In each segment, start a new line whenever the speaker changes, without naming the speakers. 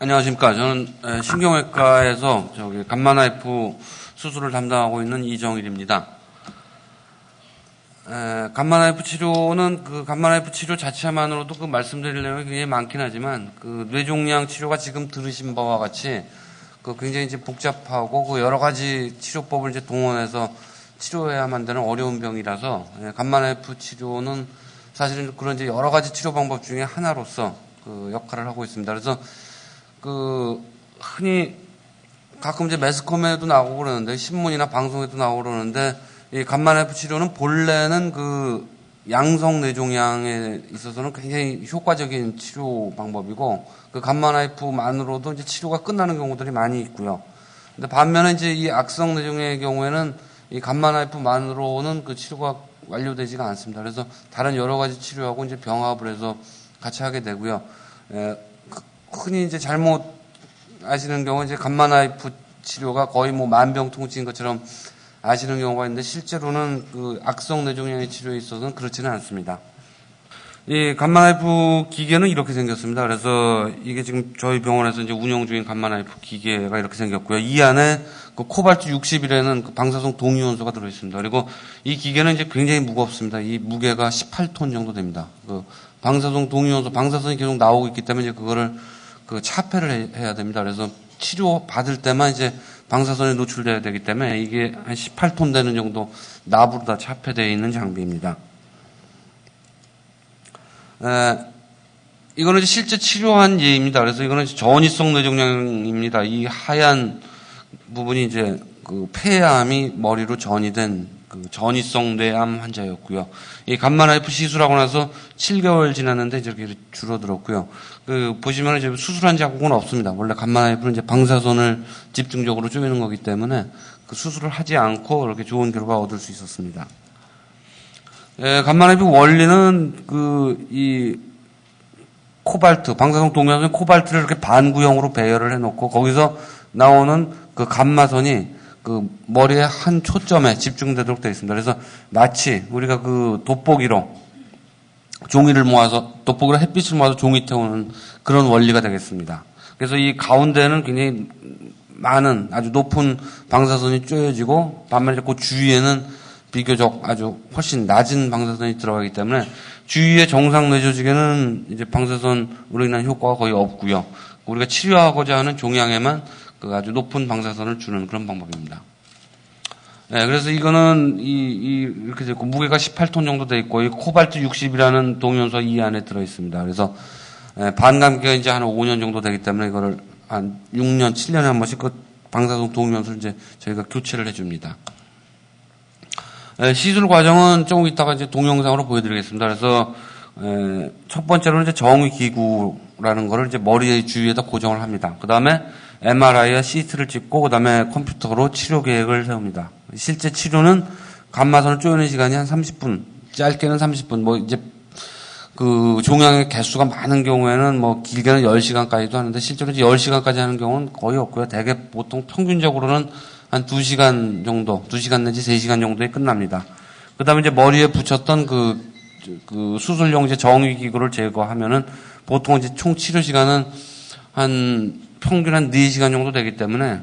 안녕하십니까. 저는 신경외과에서 감마나이프 수술을 담당하고 있는 이정일입니다. 감마나이프 치료는 감마나이프 치료 자체만으로도 말씀드릴 내용이 굉장히 많긴 하지만 뇌종양 치료가 지금 들으신 바와 같이 굉장히 이제 복잡하고 여러 가지 치료법을 이제 동원해서 치료해야만 되는 어려운 병이라서 감마나이프 치료는 사실은 그런 이제 여러 가지 치료 방법 중에 하나로서 역할을 하고 있습니다. 그래서 흔히 가끔 이제 매스컴에도 나오고 그러는데, 신문이나 방송에도 나오고 그러는데, 이 감마나이프 치료는 본래는 양성 뇌종양에 있어서는 굉장히 효과적인 치료 방법이고, 감마나이프만으로도 이제 치료가 끝나는 경우들이 많이 있고요. 근데 반면에 이제 이 악성 뇌종양의 경우에는 이 감마나이프만으로는 치료가 완료되지가 않습니다. 그래서 다른 여러 가지 치료하고 이제 병합을 해서 같이 하게 되고요. 흔히 이제 잘못 아시는 경우는 이제 감마나이프 치료가 거의 만병통치인 것처럼 아시는 경우가 있는데, 실제로는 악성 뇌종양의 치료에 있어서는 그렇지는 않습니다. 이 감마나이프 기계는 이렇게 생겼습니다. 그래서 이게 지금 저희 병원에서 이제 운영 중인 감마나이프 기계가 이렇게 생겼고요. 이 안에 코발트 60이라는 방사성 동위원소가 들어있습니다. 그리고 이 기계는 이제 굉장히 무겁습니다. 이 무게가 18톤 정도 됩니다. 방사성 동위원소, 방사선이 계속 나오고 있기 때문에 이제 그거를 차폐를 해야 됩니다. 그래서 치료 받을 때만 이제 방사선에 노출돼야 되기 때문에 이게 한 18톤 되는 정도 납으로 다 차폐되어 있는 장비입니다. 이거는 이제 실제 치료한 예입니다. 그래서 이거는 전이성 뇌종양입니다. 이 하얀 부분이 이제 폐암이 머리로 전이된 전이성 뇌암 환자였고요. 이 감마나이프 시술하고 나서 7개월 지났는데 이렇게 줄어들었고요. 보시면 이제 수술한 자국은 없습니다. 원래 감마나이프는 이제 방사선을 집중적으로 쪼이는 거기 때문에 수술을 하지 않고 이렇게 좋은 결과 얻을 수 있었습니다. 감마나이프 원리는 이 코발트, 방사성 동위원소인 코발트를 이렇게 반구형으로 배열을 해놓고 거기서 나오는 감마선이 머리의 한 초점에 집중되도록 되어 있습니다. 그래서 마치 우리가 돋보기로 종이를 모아서, 돋보기로 햇빛을 모아서 종이 태우는 그런 원리가 되겠습니다. 그래서 이 가운데는 굉장히 많은 아주 높은 방사선이 쪼여지고, 반면에 그 주위에는 비교적 아주 훨씬 낮은 방사선이 들어가기 때문에 주위의 정상 뇌조직에는 이제 방사선으로 인한 효과가 거의 없고요. 우리가 치료하고자 하는 종양에만 아주 높은 방사선을 주는 그런 방법입니다. 그래서 이거는 이렇게 되고 무게가 18톤 정도 돼 있고, 이 코발트 60이라는 동위원소 이 안에 들어 있습니다. 그래서 반감기가 이제 한 5년 정도 되기 때문에 이거를 한 6년, 7년에 한 번씩 방사선 동위원소를 이제 저희가 교체를 해줍니다. 시술 과정은 조금 이따가 이제 동영상으로 보여드리겠습니다. 그래서 첫 번째로는 이제 정위 기구라는 거를 이제 머리 주위에다 고정을 합니다. 그 다음에 MRI와 CT를 찍고, 그 다음에 컴퓨터로 치료 계획을 세웁니다. 실제 치료는 감마선을 쪼이는 시간이 한 30분, 짧게는 30분, 이제 종양의 개수가 많은 경우에는 길게는 10시간까지도 하는데, 실제로 이제 10시간까지 하는 경우는 거의 없고요. 대개 보통 평균적으로는 한 2시간 정도, 2시간 내지 3시간 정도에 끝납니다. 그 다음에 이제 머리에 붙였던 수술용 이제 정위기구를 제거하면은 보통 이제 총 치료 시간은 평균 한 4시간 정도 되기 때문에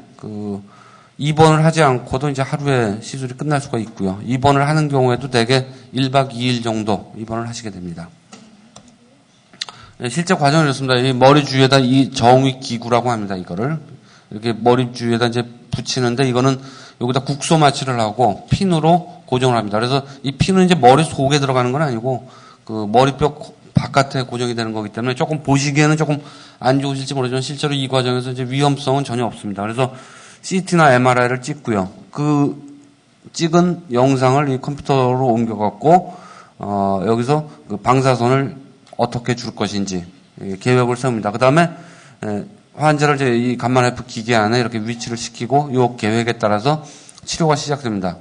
입원을 하지 않고도 이제 하루에 시술이 끝날 수가 있고요. 입원을 하는 경우에도 대개 1박 2일 정도 입원을 하시게 됩니다. 실제 과정은 이렇습니다. 이 머리 주위에다 이 정위기구라고 합니다. 이거를 이렇게 머리 주위에다 이제 붙이는데, 이거는 여기다 국소 마취를 하고 핀으로 고정을 합니다. 그래서 이 핀은 이제 머리 속에 들어가는 건 아니고 머리뼈 바깥에 고정이 되는 거기 때문에 조금 보시기에는 조금 안 좋으실지 모르지만 실제로 이 과정에서 이제 위험성은 전혀 없습니다. 그래서 CT나 MRI를 찍고요. 찍은 영상을 이 컴퓨터로 옮겨갖고 여기서 방사선을 어떻게 줄 것인지 계획을 세웁니다. 그 다음에 환자를 이제 이 감마나이프 기계 안에 이렇게 위치를 시키고 요 계획에 따라서 치료가 시작됩니다.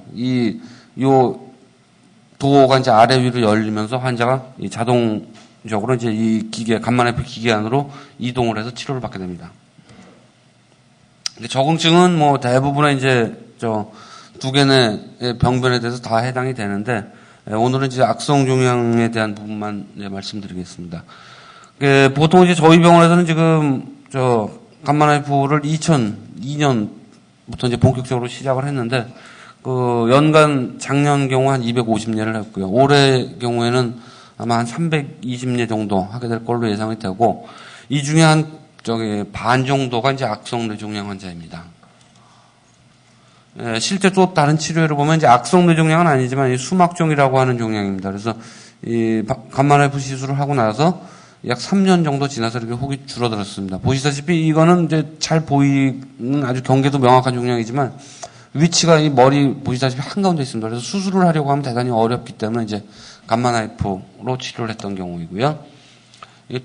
요 도어가 이제 아래 위로 열리면서 환자가 자동적으로 이제 이 감마나이프 기계 안으로 이동을 해서 치료를 받게 됩니다. 적응증은 대부분의 이제 두 개의 병변에 대해서 다 해당이 되는데, 오늘은 이제 악성 종양에 대한 부분만 이제 말씀드리겠습니다. 보통 이제 저희 병원에서는 지금 감마나이프를 2002년부터 이제 본격적으로 시작을 했는데, 연간 작년 경우 한 250예를 했고요. 올해 경우에는 아마 한 320예 정도 하게 될 걸로 예상이 되고, 이 중에 반 정도가 이제 악성 뇌종양 환자입니다. 실제 또 다른 치료를 보면 이제 악성 뇌종양은 아니지만 수막종이라고 하는 종양입니다. 그래서 이 감마나이프 시술을 하고 나서 약 3년 정도 지나서 이렇게 혹이 줄어들었습니다. 보시다시피 이거는 이제 잘 보이는 아주 경계도 명확한 종양이지만 위치가 이 머리 보시다시피 한가운데 있습니다. 그래서 수술을 하려고 하면 대단히 어렵기 때문에 이제 감마나이프로 치료를 했던 경우이고요.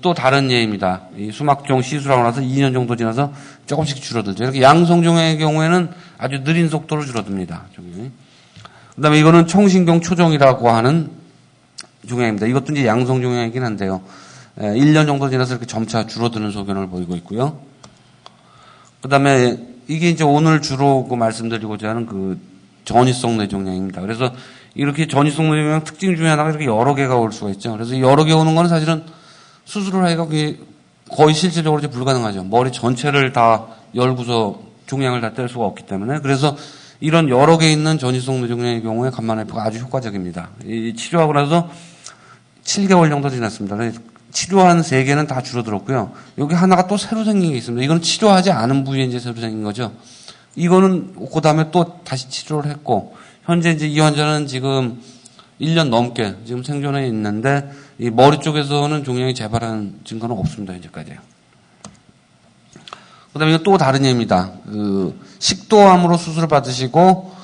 또 다른 예입니다. 이 수막종 시술하고 나서 2년 정도 지나서 조금씩 줄어들죠. 이렇게 양성종양의 경우에는 아주 느린 속도로 줄어듭니다. 그 다음에 이거는 청신경 초종이라고 하는 종양입니다. 이것도 이제 양성종양이긴 한데요. 1년 정도 지나서 이렇게 점차 줄어드는 소견을 보이고 있고요. 그 다음에 이게 이제 오늘 주로 말씀드리고자 하는 전이성 뇌종양입니다. 그래서 이렇게 전이성 뇌종양 특징 중에 하나가 이렇게 여러 개가 올 수가 있죠. 그래서 여러 개 오는 거는 사실은 수술을 하기가 거의 실질적으로 이제 불가능하죠. 머리 전체를 다 열고서 종양을 다 뗄 수가 없기 때문에. 그래서 이런 여러 개 있는 전이성 뇌종양의 경우에 감마나이프가 아주 효과적입니다. 이 치료하고 나서 7개월 정도 지났습니다. 치료한 3개는 다 줄어들었고요. 여기 하나가 또 새로 생긴 게 있습니다. 이건 치료하지 않은 부위에 이제 새로 생긴 거죠. 이거는 그 다음에 또 다시 치료를 했고, 현재 이제 이 환자는 지금 1년 넘게 지금 생존해 있는데, 이 머리 쪽에서는 종양이 재발한 증거는 없습니다, 현재까지요. 그 다음에 이거 또 다른 예입니다. 식도암으로 수술을 받으시고,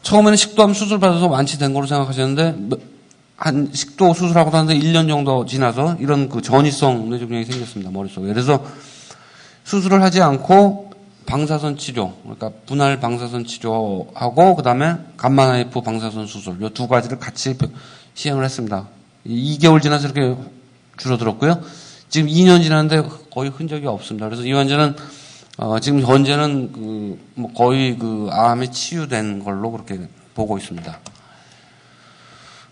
처음에는 식도암 수술 받아서 완치된 거로 생각하셨는데, 한 식도 수술하고 나서 1년 정도 지나서 이런 전이성 뇌종양이 생겼습니다, 머릿속에. 그래서 수술을 하지 않고 방사선 치료, 그러니까 분할 방사선 치료하고, 그 다음에 감마나이프 방사선 수술, 이 두 가지를 같이 시행을 했습니다. 2개월 지나서 이렇게 줄어들었고요. 지금 2년 지났는데 거의 흔적이 없습니다. 그래서 이 환자는, 지금 현재는 거의 암에 치유된 걸로 그렇게 보고 있습니다.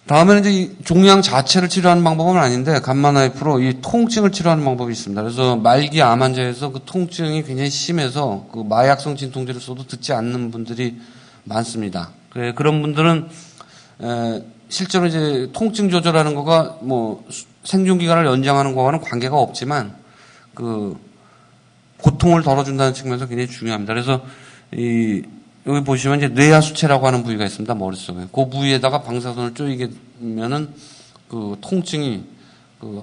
다음에는 이제 이 종양 자체를 치료하는 방법은 아닌데, 감마나이프로 이 통증을 치료하는 방법이 있습니다. 그래서 말기 암 환자에서 통증이 굉장히 심해서 마약성 진통제를 써도 듣지 않는 분들이 많습니다. 그런 분들은, 실제로 이제 통증 조절하는 거가 생존 기간을 연장하는 거와는 관계가 없지만, 고통을 덜어준다는 측면에서 굉장히 중요합니다. 그래서 여기 보시면 이제 뇌하수체라고 하는 부위가 있습니다. 머릿속에. 그 부위에다가 방사선을 쪼이면은 통증이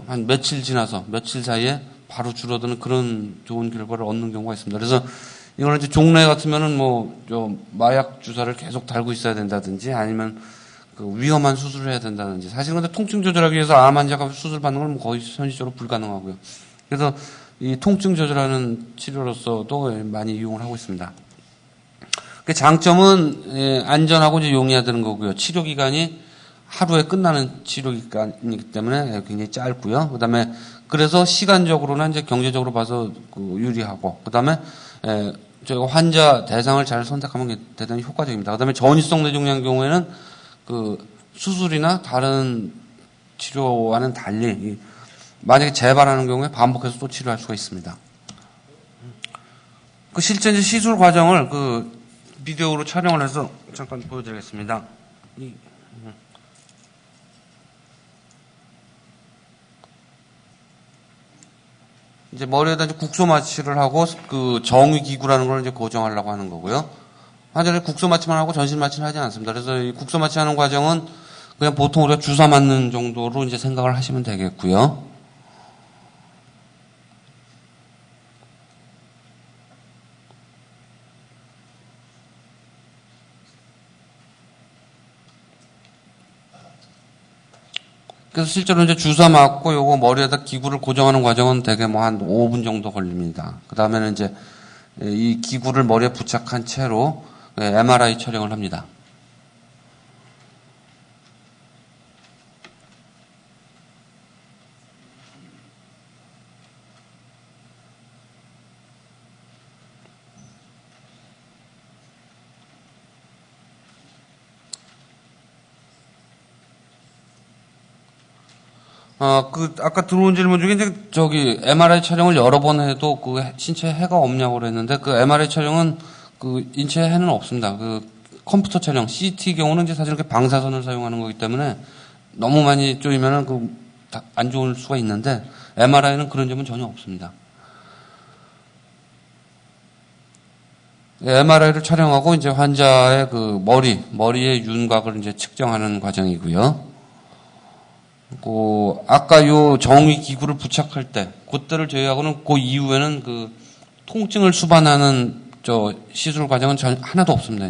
한 며칠 지나서 며칠 사이에 바로 줄어드는 그런 좋은 결과를 얻는 경우가 있습니다. 그래서 이거는 이제 종래 같으면은 마약 주사를 계속 달고 있어야 된다든지 아니면 위험한 수술을 해야 된다든지. 사실 근데 통증 조절하기 위해서 암 환자가 수술 받는 건 거의 현실적으로 불가능하고요. 그래서 이 통증 조절하는 치료로서도 많이 이용을 하고 있습니다. 그 장점은 안전하고 이제 용이하다는 거고요. 치료 기간이 하루에 끝나는 치료 기간이기 때문에 굉장히 짧고요. 그다음에 그래서 시간적으로나 이제 경제적으로 봐서 유리하고, 그다음에 저희가 환자 대상을 잘 선택하면 대단히 효과적입니다. 그다음에 전이성 뇌종양 경우에는 수술이나 다른 치료와는 달리 만약에 재발하는 경우에 반복해서 또 치료할 수가 있습니다. 실제 이제 시술 과정을 비디오로 촬영을 해서 잠깐 보여드리겠습니다. 이제 머리에다 이제 국소 마취를 하고 정위 기구라는 걸 이제 고정하려고 하는 거고요. 환자는 국소 마취만 하고 전신 마취는 하지 않습니다. 그래서 이 국소 마취하는 과정은 그냥 보통 우리가 주사 맞는 정도로 이제 생각을 하시면 되겠고요. 그래서 실제로 이제 주사 맞고 요거 머리에다 기구를 고정하는 과정은 대개 한 5분 정도 걸립니다. 그 다음에는 이제 이 기구를 머리에 부착한 채로 MRI 촬영을 합니다. 아까 들어온 질문 중에 이제 저기 MRI 촬영을 여러 번 해도 그 신체에 해가 없냐고 그랬는데 그 MRI 촬영은 그 인체에 해는 없습니다. 그 컴퓨터 촬영, CT 경우는 이제 사실 방사선을 사용하는 거기 때문에 너무 많이 쪼이면은 그 안 좋을 수가 있는데 MRI는 그런 점은 전혀 없습니다. MRI를 촬영하고 이제 환자의 그 머리의 윤곽을 이제 측정하는 과정이고요. 아까 요 정위 기구를 부착할 때, 그때를 제외하고는 그 이후에는 그 통증을 수반하는 시술 과정은 하나도 없습니다.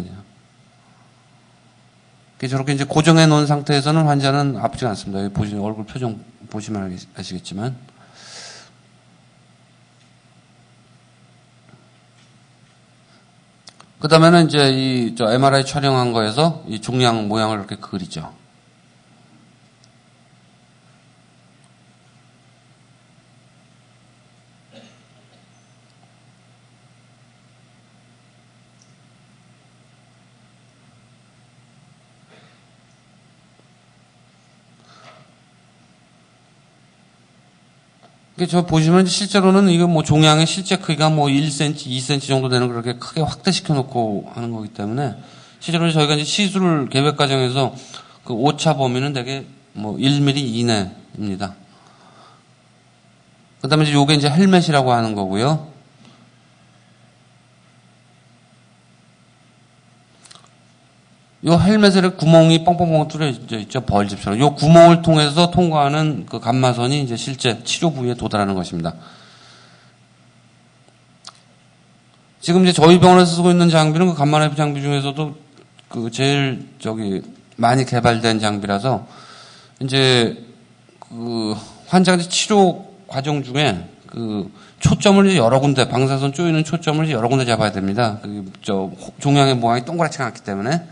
저렇게 이제 고정해 놓은 상태에서는 환자는 아프지 않습니다. 보시면 얼굴 표정 보시면 아시겠지만. 그 다음에는 이제 MRI 촬영한 거에서 이 종양 모양을 이렇게 그리죠. 저 보시면 실제로는 이거 뭐 종양의 실제 크기가 뭐 1cm, 2cm 정도 되는 그렇게 크게 확대시켜 놓고 하는 거기 때문에 실제로 저희가 이제 시술 계획 과정에서 그 오차 범위는 되게 뭐 1mm 이내입니다. 그 다음에 요게 이제 헬멧이라고 하는 거고요. 요 헬멧에 구멍이 뻥뻥뻥 뚫려져 있죠. 벌집처럼. 요 구멍을 통해서 통과하는 그 감마선이 이제 실제 치료 부위에 도달하는 것입니다. 지금 이제 저희 병원에서 쓰고 있는 장비는 그 감마내부 장비 중에서도 그 제일 많이 개발된 장비라서 이제 그 환자가 치료 과정 중에 그 초점을 이제 여러 군데, 방사선 쪼이는 초점을 이제 여러 군데 잡아야 됩니다. 종양의 모양이 동그랗지가 않기 때문에.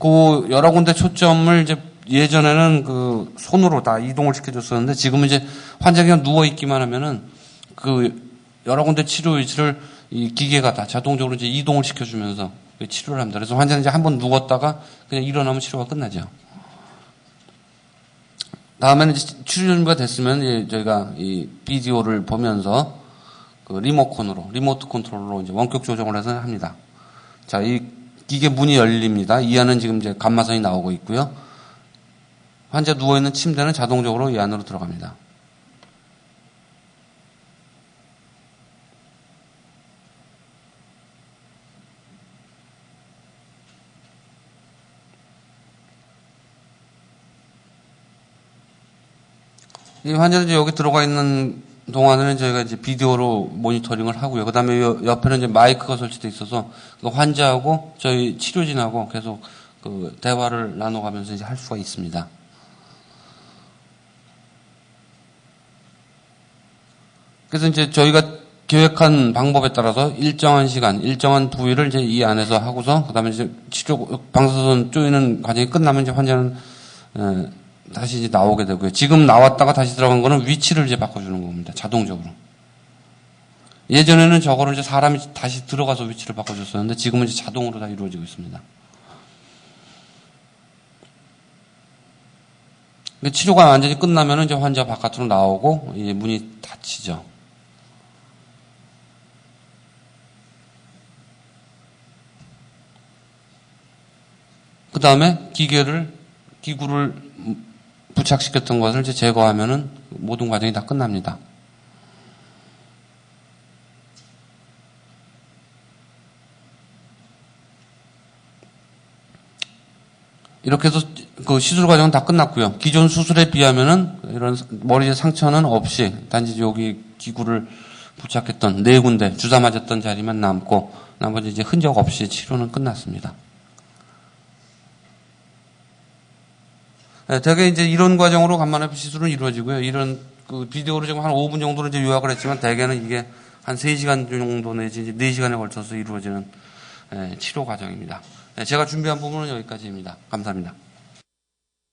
그 여러 군데 초점을 이제 예전에는 그 손으로 다 이동을 시켜줬었는데 지금은 이제 환자가 그냥 누워 있기만 하면은 그 여러 군데 치료 위치를 이 기계가 다 자동적으로 이제 이동을 시켜주면서 치료를 합니다. 그래서 환자는 이제 한번 누웠다가 그냥 일어나면 치료가 끝나죠. 다음에는 이제 치료 준비가 됐으면 이제 저희가 이 비디오를 보면서 그 리모트 컨트롤로 이제 원격 조정을 해서 합니다. 자, 이 기계 문이 열립니다. 이 안은 지금 이제 감마선이 나오고 있고요. 환자 누워있는 침대는 자동적으로 이 안으로 들어갑니다. 이 환자들이 여기 들어가 있는 동안에는 저희가 이제 비디오로 모니터링을 하고요. 그 다음에 옆에는 이제 마이크가 설치되어 있어서 그 환자하고 저희 치료진하고 계속 그 대화를 나눠가면서 이제 할 수가 있습니다. 그래서 이제 저희가 계획한 방법에 따라서 일정한 시간, 일정한 부위를 이제 이 안에서 하고서 그 다음에 이제 방사선 쪼이는 과정이 끝나면 이제 환자는 다시 이제 나오게 되고요. 지금 나왔다가 다시 들어간 거는 위치를 이제 바꿔주는 겁니다. 자동적으로. 예전에는 저거를 이제 사람이 다시 들어가서 위치를 바꿔줬었는데 지금은 이제 자동으로 다 이루어지고 있습니다. 치료가 완전히 끝나면은 이제 환자 바깥으로 나오고 이제 문이 닫히죠. 그 다음에 기구를 부착시켰던 것을 이제 제거하면은 모든 과정이 다 끝납니다. 이렇게 해서 그 시술 과정은 다 끝났고요. 기존 수술에 비하면은 이런 머리에 상처는 없이 단지 여기 기구를 부착했던 네 군데 주사 맞았던 자리만 남고 나머지 이제 흔적 없이 치료는 끝났습니다. 네, 대개 이제 이런 과정으로 간만에 시술은 이루어지고요. 이런 그 비디오로 지금 한 5분 정도로 이제 요약을 했지만 대개는 이게 한 3시간 정도 내지 이제 4시간에 걸쳐서 이루어지는 치료 과정입니다. 네, 제가 준비한 부분은 여기까지입니다. 감사합니다.